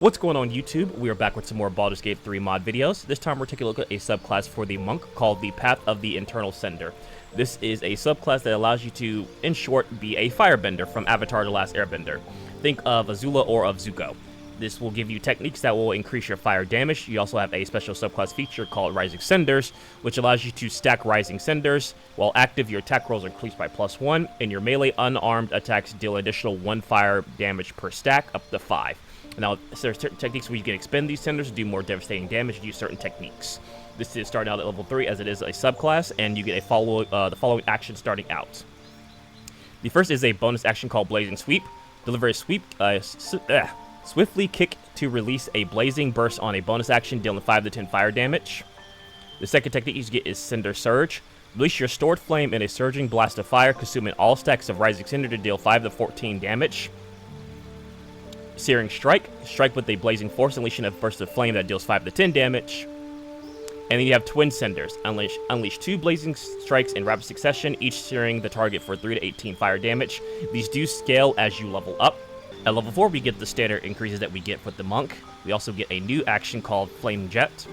What's going on YouTube? We are back with some more Baldur's Gate 3 mod videos. This time we're taking a look at a subclass for the monk called the Path of the Eternal Cinder. This is a subclass that allows you to, in short, be a firebender from Avatar: The Last Airbender. Think of Azula or of Zuko. This will give you techniques that will increase your fire damage. You also have a special subclass feature called Rising Cinders, which allows you to stack Rising Cinders. While active, your attack rolls are increased by +1, and your melee unarmed attacks deal additional 1 fire damage per stack, up to 5. Now, there's certain techniques where you can expend these cinders to do more devastating damage and use certain techniques. This is starting out at level 3 as it is a subclass, and you get a the following action starting out. The first is a bonus action called Blazing Sweep. Deliver a sweep, swiftly kick to release a blazing burst on a bonus action, dealing 5 to 10 fire damage. The second technique you get is Cinder Surge. Release your stored flame in a surging blast of fire, consuming all stacks of Rising Cinder to deal 5 to 14 damage. Searing Strike. Strike with a blazing force, unleashing a burst of flame that deals 5 to 10 damage. And then you have Twin Cinders. Unleash 2 blazing strikes in rapid succession, each searing the target for 3 to 18 fire damage. These do scale as you level up. At level 4, we get the standard increases that we get with the monk. We also get a new action called Flame Jet.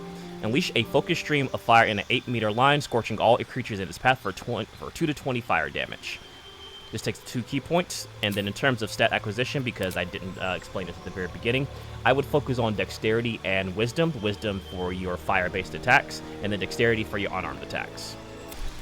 Unleash a focused stream of fire in an 8-meter line, scorching all creatures in its path for 2 to 20 fire damage. This takes 2 key points, and then in terms of stat acquisition, because I didn't explain it at the very beginning, I would focus on Dexterity and Wisdom. Wisdom for your fire-based attacks, and then Dexterity for your unarmed attacks.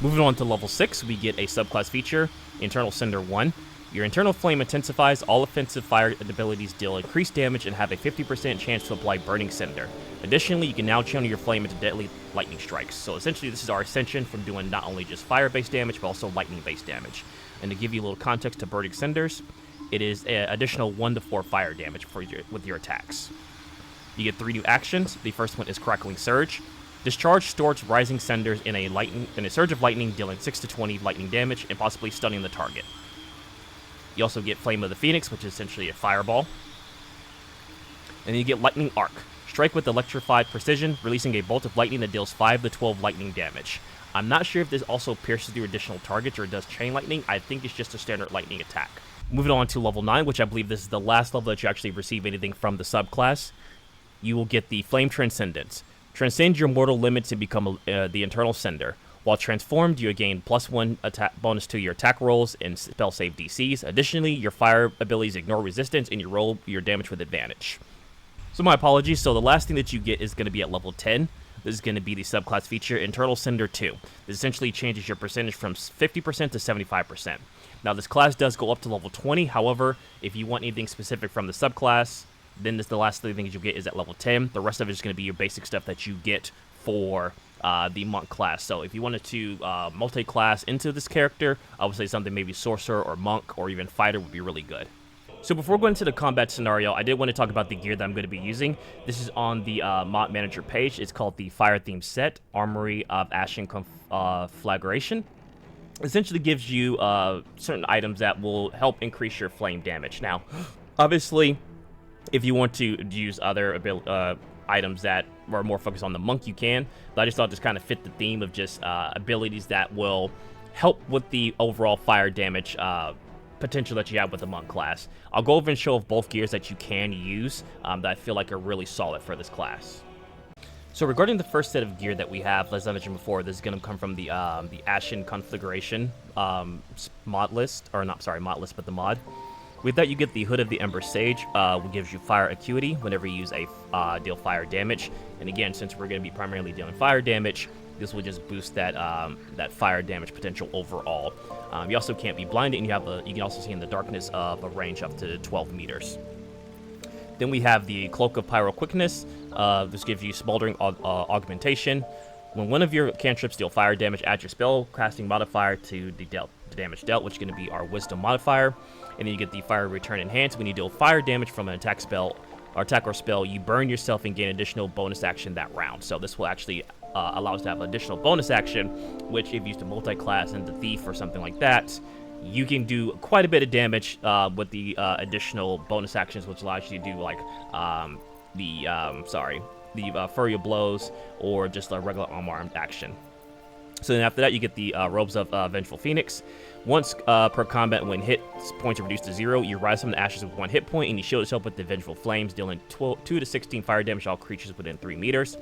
Moving on to level 6, we get a subclass feature, Eternal Cinder 1. Your Internal Flame intensifies. All offensive fire abilities deal increased damage and have a 50% chance to apply Burning Cinder. Additionally, you can now channel your flame into deadly lightning strikes. So essentially, this is our ascension from doing not only just fire-based damage, but also lightning-based damage. And to give you a little context to Burning Cinders, it is an additional 1 to 4 fire damage with your attacks. You get 3 new actions. The first one is Crackling Surge. Discharge stored Rising Cinders in a surge of lightning, dealing 6 to 20 lightning damage and possibly stunning the target. You also get Flame of the Phoenix, which is essentially a fireball. And then you get Lightning Arc. Strike with electrified precision, releasing a bolt of lightning that deals 5 to 12 lightning damage. I'm not sure if this also pierces through additional targets or does chain lightning. I think it's just a standard lightning attack. Moving on to level 9, which I believe this is the last level that you actually receive anything from the subclass. You will get the Flame Transcendence. Transcend your mortal limits to become the Eternal Cinder. While transformed, you gain +1 attack bonus to your attack rolls and spell save DCs. Additionally, your fire abilities ignore resistance and you roll your damage with advantage. So my apologies, so the last thing that you get is going to be at level 10. This is going to be the subclass feature, Eternal Cinder 2. This essentially changes your percentage from 50% to 75%. Now this class does go up to level 20, however, if you want anything specific from the subclass, then the last 3 things you get is at level 10. The rest of it is going to be your basic stuff that you get for the monk class. So if you wanted to multi-class into this character, I would say something maybe sorcerer or monk or even fighter would be really good. So before going into the combat scenario, I did want to talk about the gear that I'm going to be using. This is on the mod manager page. It's called the Fire Theme Set, Armory of Ashen Conflagration. Essentially gives you certain items that will help increase your flame damage. Now, obviously, if you want to use other items that are more focused on the monk, you can, but I just thought this kind of fit the theme of just abilities that will help with the overall fire damage potential that you have with the monk class. I'll go over and show off both gears that you can use that I feel like are really solid for this class. So regarding the first set of gear that we have, as I mentioned before, this is going to come from the Ashen Conflagration mod list, or not, sorry, mod list, but the mod. With that, you get the Hood of the Ember Sage, which gives you fire acuity whenever you use a deal fire damage. And again, since we're going to be primarily dealing fire damage, this will just boost that that fire damage potential overall. You also can't be blinded, and you can also see in the darkness of a range up to 12 meters. Then we have the Cloak of Pyro Quickness. This gives you Smoldering Augmentation. When one of your cantrips deal fire damage, add your spell casting modifier to the damage dealt, which is going to be our Wisdom modifier. And then you get the Fire Return Enhanced. When you deal fire damage from an attack spell, or attack or spell, you burn yourself and gain additional bonus action that round. So this will actually allow us to have additional bonus action, which if used to multi-class into Thief or something like that, you can do quite a bit of damage with the additional bonus actions, which allows you to do like the Flurry of Blows or just a regular unarmed action. So then after that, you get the Robes of Vengeful Phoenix. Once per combat, when hit points are reduced to 0, you rise from the ashes with 1 hit point, and you shield yourself with the Vengeful Flames, dealing 2 to 16 fire damage to all creatures within 3 meters.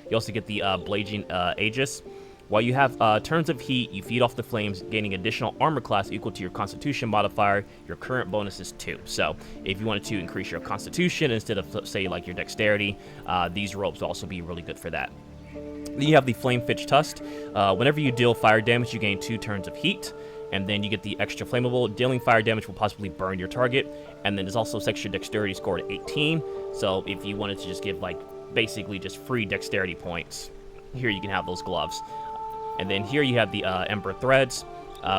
You also get the Blazing Aegis. While you have turns of heat, you feed off the flames, gaining additional armor class equal to your Constitution modifier. Your current bonus is 2. So if you wanted to increase your Constitution instead of, say, like your Dexterity, these robes will also be really good for that. Then you have the Flame Fitch Tusk. Whenever you deal fire damage, you gain 2 turns of heat. And then you get the extra flammable. Dealing fire damage will possibly burn your target. And then there's also extra dexterity score to 18. So if you wanted to just give, like, basically just free dexterity points, here you can have those gloves. And then here you have the Ember Threads,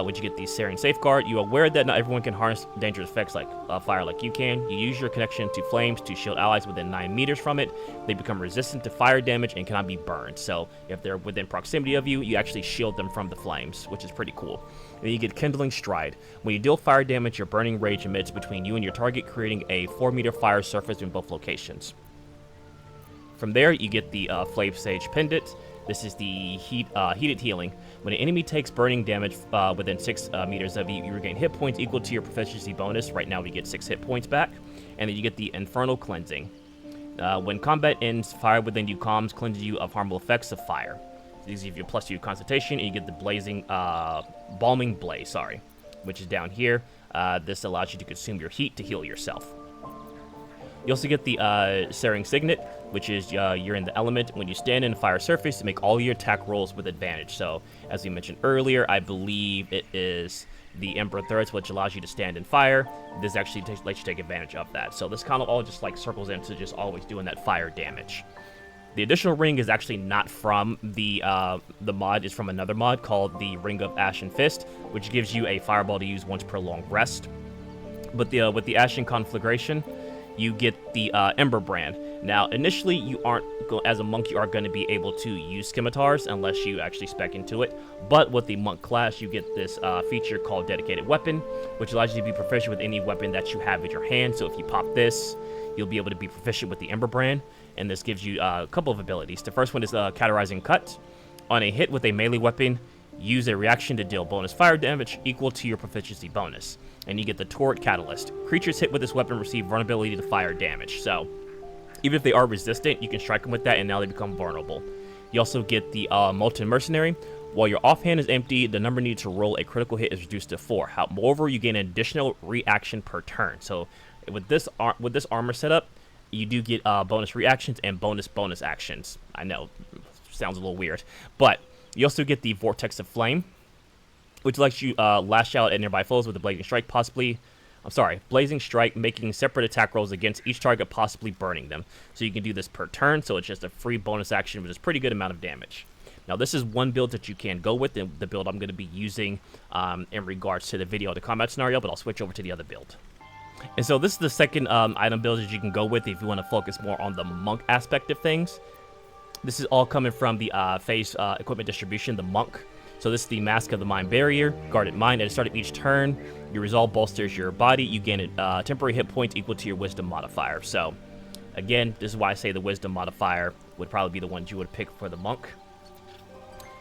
which you get the Searing Safeguard. You are aware that not everyone can harness dangerous effects like fire like you can. You use your connection to flames to shield allies within 9 meters from it. They become resistant to fire damage and cannot be burned. So if they're within proximity of you, you actually shield them from the flames, which is pretty cool. Then you get Kindling Stride. When you deal fire damage, your burning rage emits between you and your target, creating a 4-meter fire surface in both locations. From there, you get the Flame Sage Pendant. This is the heated healing. When an enemy takes burning damage within 6 meters of you, you regain hit points equal to your proficiency bonus. Right now, we get 6 hit points back. And then you get the Infernal Cleansing. When combat ends, fire within you calms, cleanses you of harmful effects of fire. These give you a +2 Constitution, and you get the Balming Blaze, which is down here. This allows you to consume your heat to heal yourself. You also get the Searing Signet, which is you're in the element. When you stand in a fire surface, you make all your attack rolls with advantage. So, as we mentioned earlier, I believe it is the Ember Threads, which allows you to stand in fire. This actually lets you take advantage of that. So this kind of all just like circles into just always doing that fire damage. The additional ring is actually not from the mod. It's from another mod called the Ring of Ashen Fist, which gives you a fireball to use once per long rest. But with the Ashen Conflagration, you get the Ember Brand. Now, initially, you aren't, as a monk, you are going to be able to use scimitars unless you actually spec into it. But with the monk class, you get this feature called Dedicated Weapon, which allows you to be proficient with any weapon that you have in your hand. So if you pop this, you'll be able to be proficient with the Ember Brand. And this gives you a couple of abilities. The first one is Cauterizing Cut. On a hit with a melee weapon, use a reaction to deal bonus fire damage equal to your proficiency bonus. And you get the Torrent Catalyst. Creatures hit with this weapon receive vulnerability to fire damage. So, even if they are resistant, you can strike them with that, and now they become vulnerable. You also get the Molten Mercenary. While your offhand is empty, the number needed to roll a critical hit is reduced to 4. Moreover, you gain an additional reaction per turn. So, with this armor setup, you do get bonus reactions and bonus actions. I know, sounds a little weird. But, you also get the Vortex of Flame, which lets you lash out at nearby foes with a Blazing Strike, Blazing Strike, making separate attack rolls against each target, possibly burning them. So you can do this per turn, so it's just a free bonus action, which is a pretty good amount of damage. Now, this is one build that you can go with, and the build I'm going to be using in regards to the video of the combat scenario, but I'll switch over to the other build. And so this is the second item build that you can go with if you want to focus more on the monk aspect of things. This is all coming from the phase equipment distribution, the monk. So this is the Mask of the Mind Barrier, Guarded Mind. At the start of each turn, your resolve bolsters your body. You gain a temporary hit points equal to your wisdom modifier. So, again, this is why I say the wisdom modifier would probably be the one you would pick for the monk.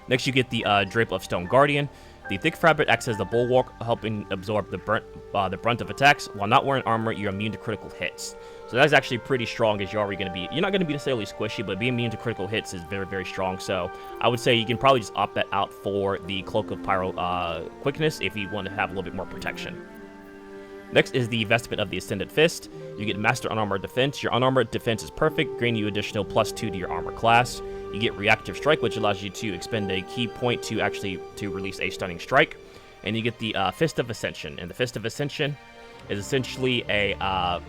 Next, you get the Drape of Stone Guardian. The thick fabric acts as the bulwark, helping absorb the brunt of attacks. While not wearing armor, you're immune to critical hits. So that's actually pretty strong, as you're already going to be. You're not going to be necessarily squishy, but being immune to critical hits is very, very strong. So I would say you can probably just opt that out for the Cloak of Pyro quickness if you want to have a little bit more protection. Next is the Vestment of the Ascended Fist. You get Master Unarmored Defense. Your Unarmored Defense is perfect, granting you additional +2 to your armor class. You get Reactive Strike, which allows you to expend a key point to release a stunning strike. And you get the Fist of Ascension. And the Fist of Ascension is essentially a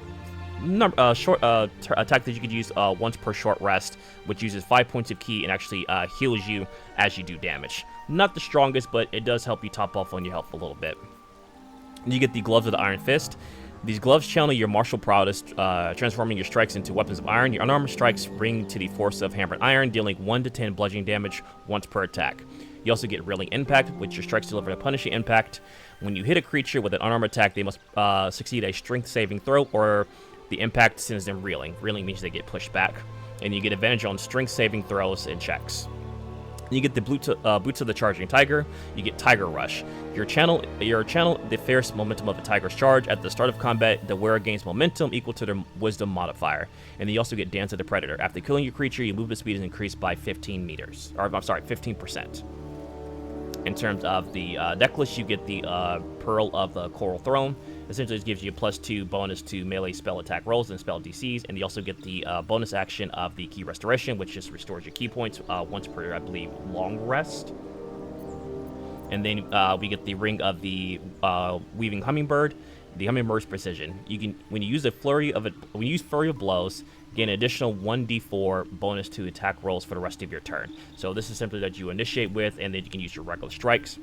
short attack that you could use once per short rest, which uses 5 points of ki and actually heals you as you do damage. Not the strongest, but it does help you top off on your health a little bit. You get the Gloves of the Iron Fist. These gloves channel your martial prowess, transforming your strikes into weapons of iron. Your unarmored strikes bring to the force of hammered iron, dealing 1 to 10 bludgeoning damage once per attack. You also get Reeling Impact, which your strikes deliver a punishing impact. When you hit a creature with an unarmored attack, they must succeed a strength saving throw, or the impact sends them reeling. Reeling means they get pushed back. And you get advantage on strength saving throws and checks. You get the Boots of the Charging Tiger. You get Tiger Rush. Your channel the fierce momentum of a tiger's charge. At the start of combat, the wearer gains momentum equal to their wisdom modifier. And then you also get Dance of the Predator. After killing your creature, your movement speed is increased by 15 meters. Or, I'm sorry, 15%. In terms of the necklace, you get the Pearl of the Coral Throne. Essentially, it gives you a +2 bonus to melee spell attack rolls and spell DCs, and you also get the bonus action of the Key Restoration, which just restores your key points once per, I believe, long rest. And then we get the Ring of the Weaving Hummingbird, the Hummingbird's Precision. You can, when you use Flurry of Blows, gain an additional 1d4 bonus to attack rolls for the rest of your turn. So this is simply that you initiate with, and then you can use your regular strikes.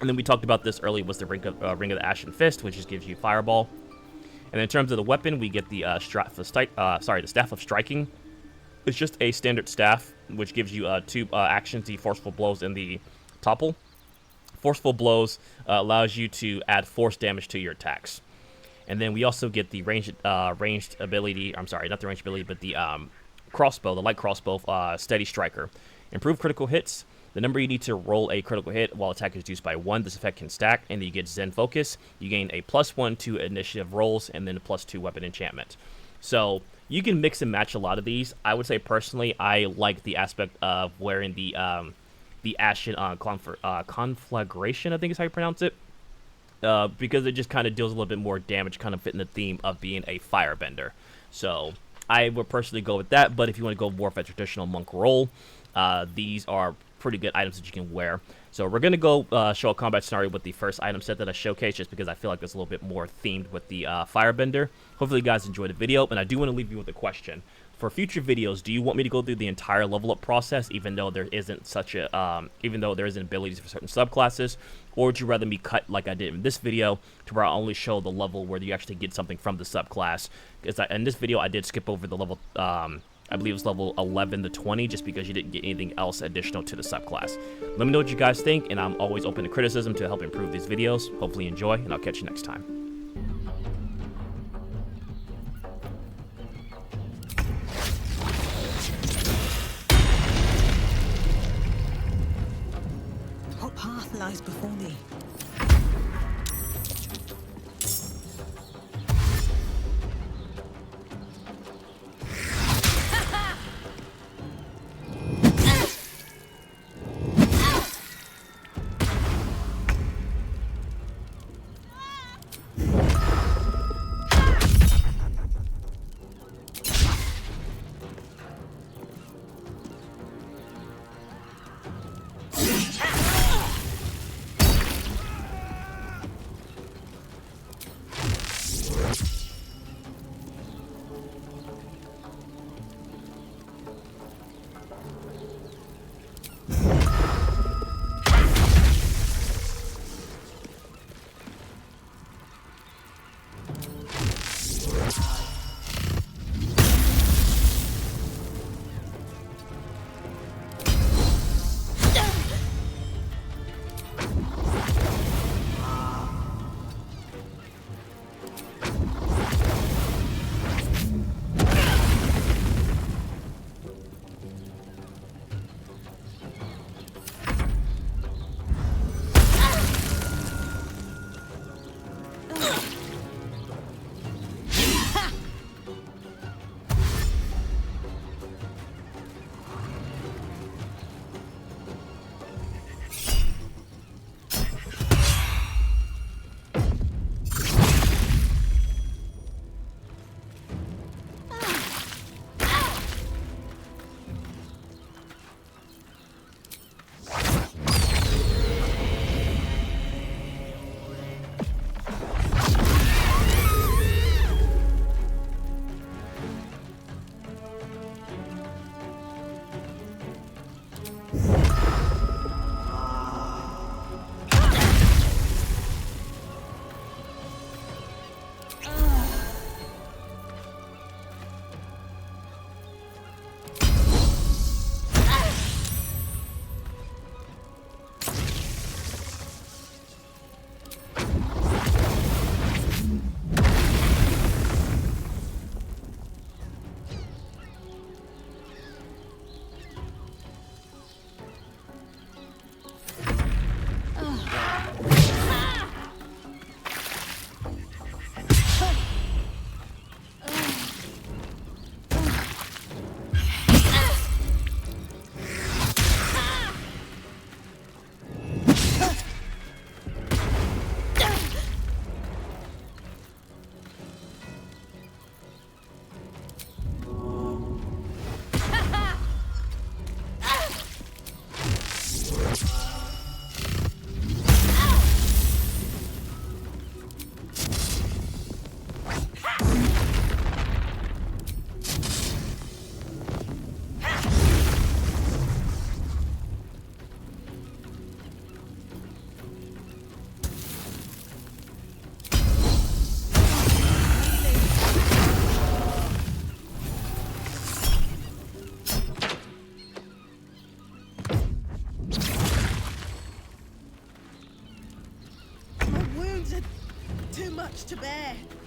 And then we talked about this earlier, was the Ring of the Ashen Fist, which just gives you Fireball. And in terms of the weapon, we get the the Staff of Striking. It's just a standard staff, which gives you 2 actions, the Forceful Blows and the Topple. Forceful Blows allows you to add force damage to your attacks. And then we also get the ranged ability, I'm sorry, not the ranged ability, but the crossbow, the light crossbow, Steady Striker. Improve critical hits. The number you need to roll a critical hit while attack is reduced by 1. This effect can stack, and then you get Zen Focus. You gain a +1 to initiative rolls, and then a +2 weapon enchantment. So you can mix and match a lot of these. I would say personally, I like the aspect of wearing the Ashen Conflagration, I think is how you pronounce it. Because it just kind of deals a little bit more damage, kind of fitting the theme of being a firebender. So I would personally go with that, but if you want to go more of a traditional monk role, these are pretty good items that you can wear. So we're going to go show a combat scenario with the first item set that I showcased, just because I feel like it's a little bit more themed with the firebender. Hopefully you guys enjoyed the video, and I do want to leave you with a question. For future videos, do you want me to go through the entire level up process, even though there isn't abilities for certain subclasses, or would you rather me cut like I did in this video, to where I only show the level where you actually get something from the subclass? Because in this video, I did skip over the level, I believe it was level 11 to 20, just because you didn't get anything else additional to the subclass. Let me know what you guys think, and I'm always open to criticism to help improve these videos. Hopefully you enjoy, and I'll catch you next time. What path lies before me? to bear.